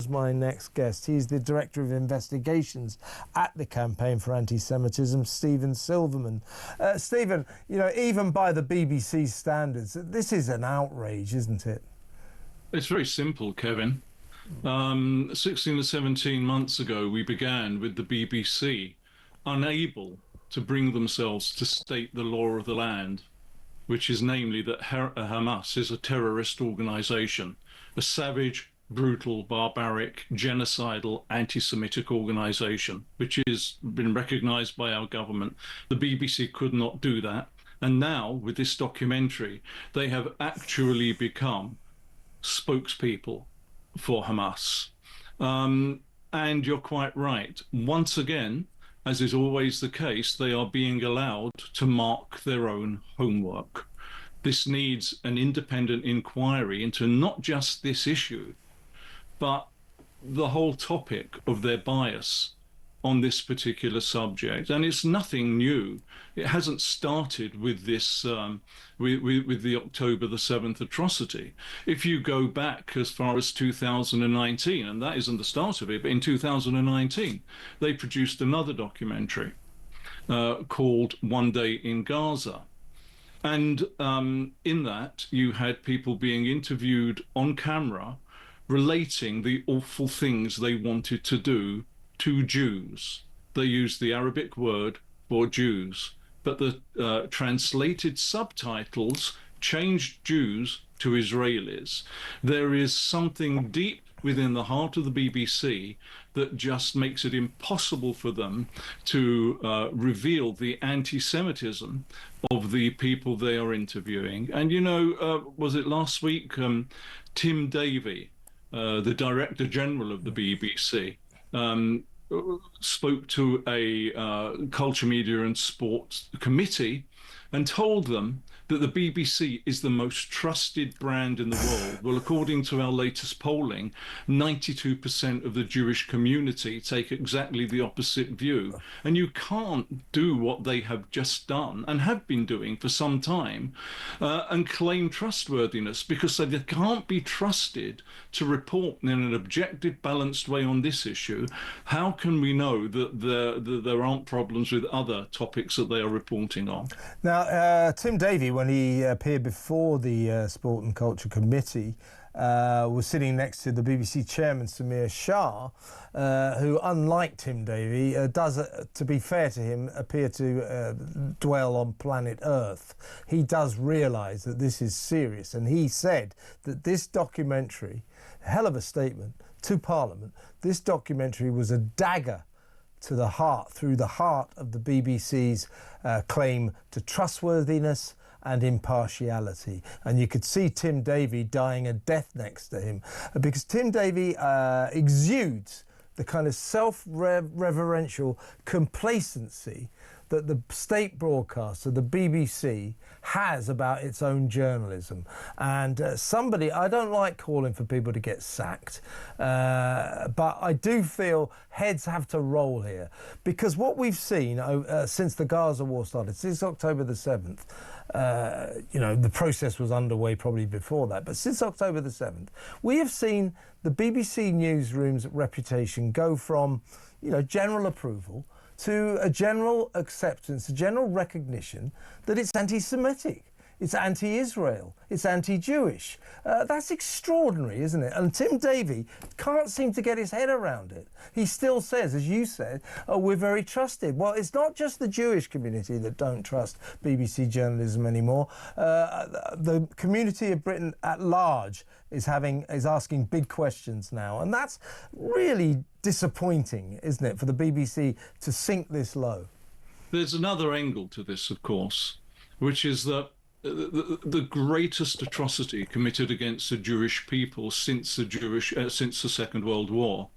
my next guest. He's the Director of Investigations at the Campaign for Antisemitism, Silverman. Stephen, you know, even by the BBC standards, this is an outrage, isn't it? It's very simple, Kevin. 16 or 17 months ago, we began with the BBC unable to bring themselves to state the law of the land, which is namely that Hamas is a terrorist organization, a savage, brutal, barbaric, genocidal, anti-Semitic organization, which has been recognized by our government. The BBC could not do that. And now, with this documentary, they have actually become spokespeople for Hamas. And you're quite right. Once again, as is always the case, they are being allowed to mark their own homework. This needs an independent inquiry into not just this issue, but the whole topic of their bias on this particular subject. And it's nothing new. It hasn't started with this, with the October the 7th atrocity. If you go back as far as 2019, and that isn't the start of it, but in 2019, they produced another documentary called One Day in Gaza. And in that, you had people being interviewed on camera relating the awful things they wanted to do to Jews. They used the Arabic word for Jews, but the translated subtitles changed Jews to Israelis. There is something deep within the heart of the BBC that just makes it impossible for them to reveal the anti-Semitism of the people they are interviewing. And, you know, was it last week, Tim Davie, the Director General of the BBC, spoke to a culture, media and sports committee and told them that the BBC is the most trusted brand in the world. Well, according to our latest polling, 92% of the Jewish community take exactly the opposite view. And you can't do what they have just done and have been doing for some time and claim trustworthiness, because they can't be trusted to report in an objective, balanced way on this issue. How can we know that there aren't problems with other topics that they are reporting on? Now, Tim Davie, when he appeared before the Sport and Culture Committee, was sitting next to the BBC chairman, Samir Shah, who, unlike Tim Davie, does, to be fair to him, appear to dwell on planet Earth. He does realise that this is serious, and he said that this documentary, hell of a statement to Parliament, this documentary was a dagger to the heart, through the heart of the BBC's claim to trustworthiness and impartiality. And you could see Tim Davie dying a death next to him, because Tim Davie exudes the kind of self-reverential complacency that the state broadcaster, the BBC, has about its own journalism. And somebody, I don't like calling for people to get sacked, but I do feel heads have to roll here, because what we've seen since the Gaza war started, since October the 7th, you know, the process was underway probably before that, but since October the 7th, we have seen the BBC newsroom's reputation go from, you know, general approval to a general acceptance, a general recognition that it's anti-Semitic, it's anti-Israel, it's anti-Jewish. That's extraordinary, isn't it? And Tim Davie can't seem to get his head around it. He still says, as you said, oh, we're very trusted. Well, it's not just the Jewish community that don't trust BBC journalism anymore. The community of Britain at large is asking big questions now, and that's really disappointing, isn't it, for the BBC to sink this low? There's another angle to this, of course, which is that the greatest atrocity committed against the Jewish people since the Second World War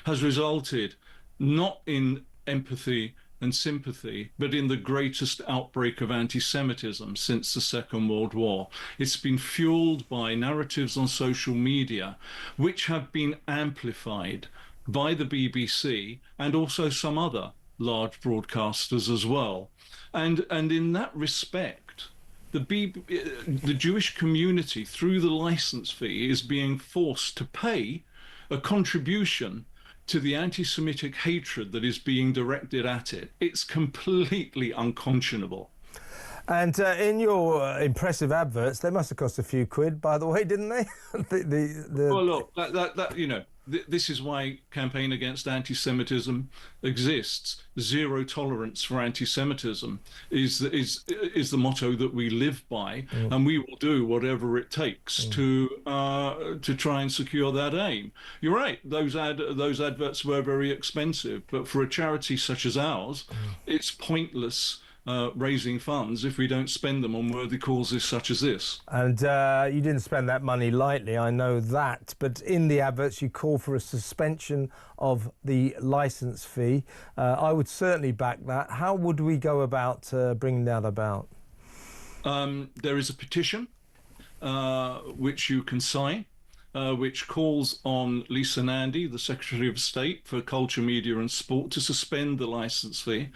has resulted not in empathy and sympathy, but in the greatest outbreak of anti-Semitism since the Second World War. It's been fueled by narratives on social media, which have been amplified by the BBC and also some other large broadcasters as well. And in that respect, the Jewish community, through the license fee, is being forced to pay a contribution to the anti-Semitic hatred that is being directed at it. It's completely unconscionable. And in your impressive adverts, they must have cost a few quid, by the way, didn't they? Well, look, this is why Campaign Against Antisemitism exists. Zero tolerance for anti-Semitism is the motto that we live by, and we will do whatever it takes to try and secure that aim. You're right; those adverts were very expensive, but for a charity such as ours, it's pointless raising funds if we don't spend them on worthy causes such as this. And you didn't spend that money lightly, I know that, but in the adverts you call for a suspension of the licence fee. I would certainly back that. How would we go about bringing that about? There is a petition which you can sign, which calls on Lisa Nandy, the Secretary of State for Culture, Media and Sport, to suspend the licence fee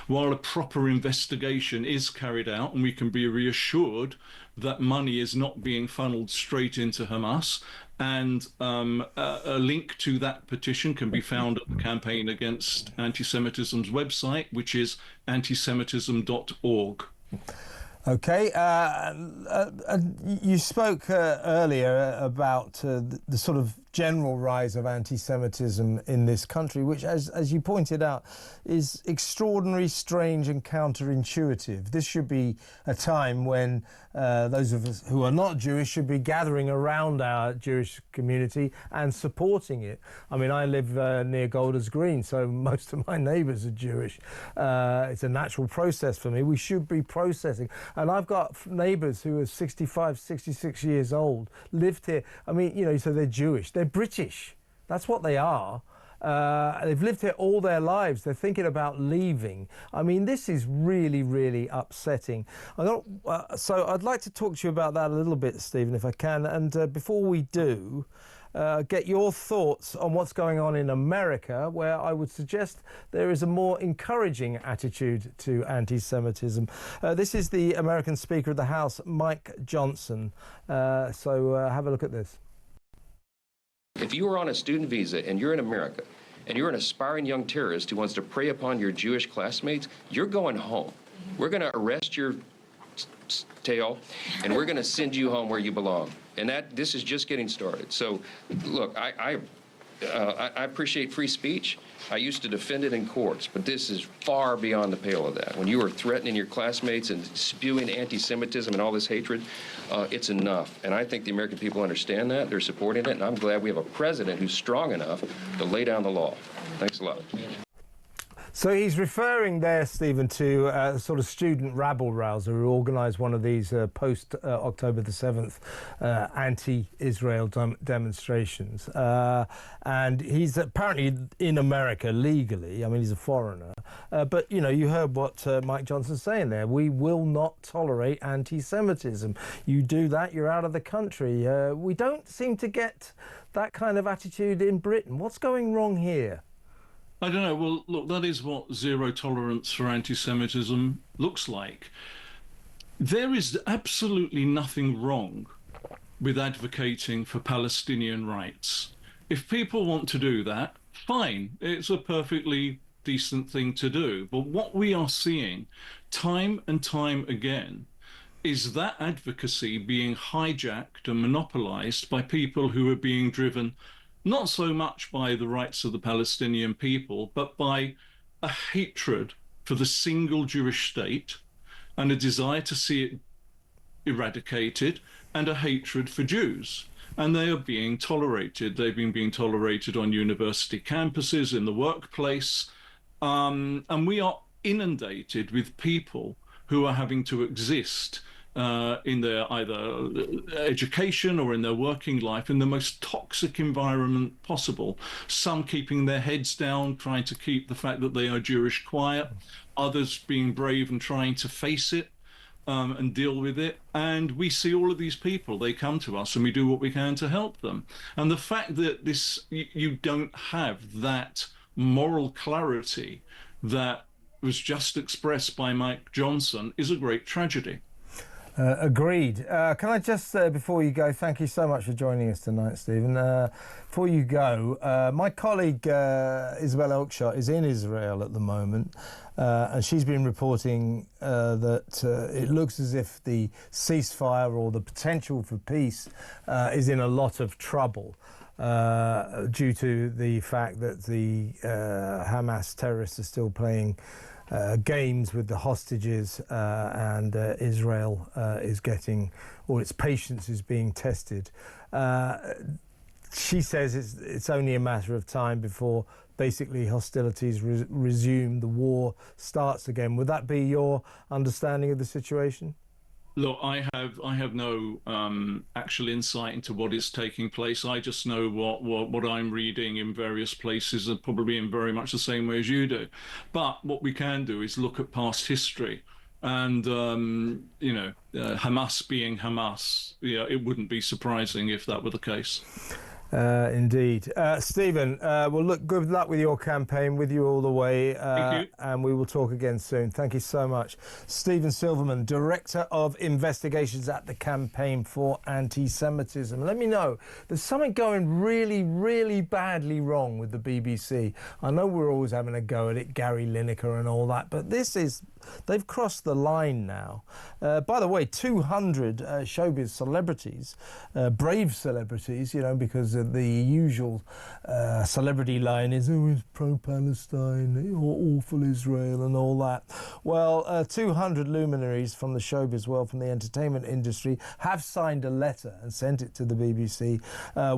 while a proper investigation is carried out and we can be reassured that money is not being funneled straight into Hamas. And a link to that petition can be found at the Campaign Against Antisemitism's website, which is antisemitism.org. Okay, you spoke earlier about the sort of general rise of anti-Semitism in this country, which, as you pointed out, is extraordinary, strange and counterintuitive. This should be a time when those of us who are not Jewish should be gathering around our Jewish community and supporting it. I mean, I live near Golders Green, so most of my neighbours are Jewish. It's a natural process for me. We should be processing. And I've got neighbours who are 65, 66 years old, lived here. I mean, you know, so they're Jewish. They're British. That's what they are. They've lived here all their lives. They're thinking about leaving. I mean, this is really, really upsetting. So I'd like to talk to you about that a little bit, Stephen, if I can. And before we do, get your thoughts on what's going on in America, where I would suggest there is a more encouraging attitude to anti-Semitism. This is the American Speaker of the House, Mike Johnson. So have a look at this. If you are on a student visa and you're in America and you're an aspiring young terrorist who wants to prey upon your Jewish classmates, you're going home. We're going to arrest your tail and we're going to send you home where you belong. And this is just getting started. So, look, I appreciate free speech. I used to defend it in courts, but this is far beyond the pale of that. When you are threatening your classmates and spewing anti-Semitism and all this hatred, it's enough. And I think the American people understand that. They're supporting it, and I'm glad we have a president who's strong enough to lay down the law. Thanks a lot. So he's referring there, Stephen, to a sort of student rabble-rouser who organised one of these post-October the 7th anti-Israel demonstrations. And he's apparently in America legally. I mean, he's a foreigner. But, you know, you heard what Mike Johnson's saying there. We will not tolerate anti-Semitism. You do that, you're out of the country. We don't seem to get that kind of attitude in Britain. What's going wrong here? I don't know. Well, look, that is what zero tolerance for anti-Semitism looks like. There is absolutely nothing wrong with advocating for Palestinian rights. If people want to do that, fine. It's a perfectly decent thing to do. But what we are seeing time and time again is that advocacy being hijacked and monopolized by people who are being driven not so much by the rights of the Palestinian people, but by a hatred for the single Jewish state and a desire to see it eradicated and a hatred for Jews. And they are being tolerated. They've been being tolerated on university campuses, in the workplace. And we are inundated with people who are having to exist in their either education or in their working life in the most toxic environment possible. Some keeping their heads down, trying to keep the fact that they are Jewish quiet, others being brave and trying to face it and deal with it. And we see all of these people, they come to us and we do what we can to help them. And the fact that you don't have that moral clarity that was just expressed by Mike Johnson is a great tragedy. Agreed. Can I just, before you go, thank you so much for joining us tonight, Stephen. Before you go, my colleague Isabel Elkshot is in Israel at the moment, and she's been reporting that it looks as if the ceasefire or the potential for peace is in a lot of trouble. Due to the fact that the Hamas terrorists are still playing games with the hostages, and Israel is getting, or its patience is being tested. She says it's only a matter of time before basically hostilities resume, the war starts again. Would that be your understanding of the situation? Look, I have no actual insight into what is taking place. I just know what I'm reading in various places, and probably in very much the same way as you do. But what we can do is look at past history, and Hamas being Hamas, it wouldn't be surprising if that were the case. Indeed. Stephen, well, look, good luck with your campaign, with you all the way, Thank you. and we will talk again soon. Thank you so much. Stephen Silverman, Director of Investigations at the Campaign for Anti-Semitism. Let me know, there's something going really, really badly wrong with the BBC. I know we're always having a go at it, Gary Lineker and all that, but this is, they've crossed the line now. By the way, 200 showbiz celebrities, brave celebrities, because the usual celebrity line is, oh, it's pro-Palestine, or awful Israel and all that. Well, 200 luminaries from the showbiz world, from the entertainment industry, have signed a letter and sent it to the BBC,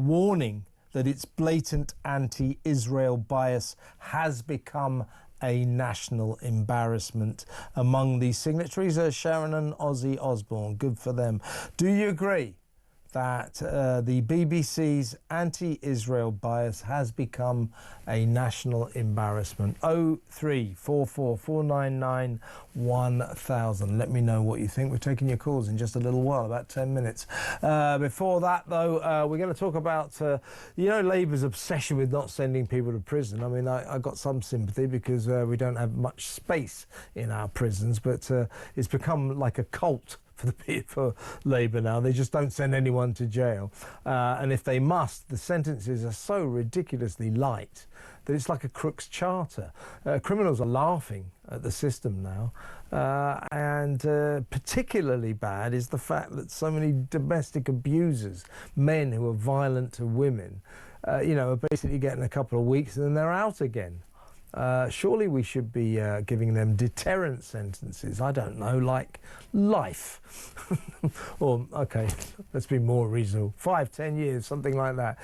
warning that its blatant anti-Israel bias has become a national embarrassment. Among the signatories are Sharon and Ozzy Osbourne. Good for them. Do you agree that the BBC's anti-Israel bias has become a national embarrassment? 0344 499 1000. Let me know what you think. We're taking your calls in just a little while, about 10 minutes. Before that, though, we're going to talk about, Labour's obsession with not sending people to prison. I mean, I got some sympathy because we don't have much space in our prisons, but it's become like a cult for Labour now. They just don't send anyone to jail, and if they must, the sentences are so ridiculously light that it's like a Crook's charter. Criminals are laughing at the system now, and particularly bad is the fact that so many domestic abusers, men who are violent to women, are basically getting a couple of weeks and then they're out again. Surely we should be giving them deterrent sentences, I don't know, like life. Or, okay, let's be more reasonable, 5, 10 years, something like that.